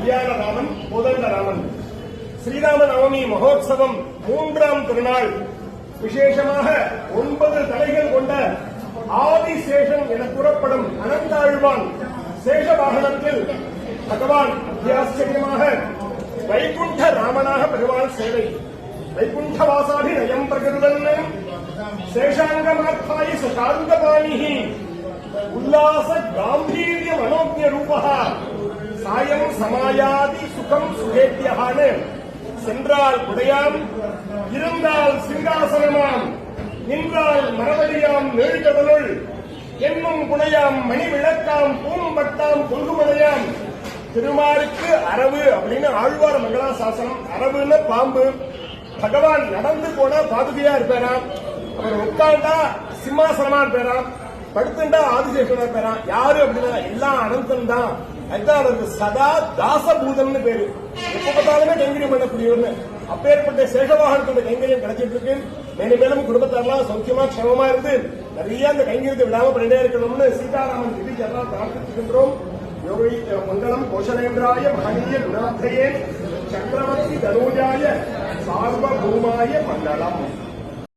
கல்யாணராமன் கோதண்டராமன். ஸ்ரீராம நவமி மகோத்சவம் 3ஆம் திருநாள். விசேஷமாக 9 தலைகள் கொண்ட ஆதிசேஷன் என கூறப்படும் அனந்தாழ்வான் சேஷ வாகனத்தில் பகவான் அத்தியாச்சரியமாக வைகுண்ட ராமனாக பெருமாள் சேவை. வைகுண்டவாசாதி நயம் பிரகிருதன் சேஷாங்கமார்த்தாய சாந்தபாணிஹி உல்லாச காம்பீரிய மனோஜ்ய ரூபா சாயம் சமாயாதி சுகம் சுகேத்தியகான சென்றால் குடையாம், இருந்தால் சிங்காசனமாம், நின்றால் மரவழியாம் நீழ்கடலுள் என்னும் குடையாம் மணி விளக்காம் பூம்பட்டாம் பொங்குமலையாம் திருமாலுக்கு அரவு அப்படின்னு ஆழ்வார் மங்களாசாசனம். அரவுன்னு பாம்பு. பகவான் நடந்து போனா பாதுகையா இருப்பாராம், அவர் உட்கார்ந்தா சிம்மாசனமா இருப்பாராம், படுத்துண்டா ஆதிசேஷனா இருப்பாராம். யாரு அப்படின்னா எல்லாம் அனந்தன் தான். அதுதான் அவருக்கு சதா தாசபூதன் பேரு. எப்ப பார்த்தாலுமே கைங்கரியம் பண்ணக்கூடியவர்னு. அப்பேற்பட்ட சேஷவாகனத்தோட கைங்கரியம் கிடைச்சிட்டு இருக்கு. மேலும் குடும்பத்தாரெல்லாம் சௌக்கியமா க்ஷமமா இருந்து நிறைய அந்த கைங்கரியத்தை விடாம பண்ணிட்டே இருக்கணும்னு சீதாராமன் திடீர் எல்லாம் பிரார்த்திச்சுகின்றோம். மங்களம் கோஷலேந்திராய மகனீய குணாத்ரயே சக்கரவர்த்தி தனூஜாய சார்வபூமாய மங்களம்.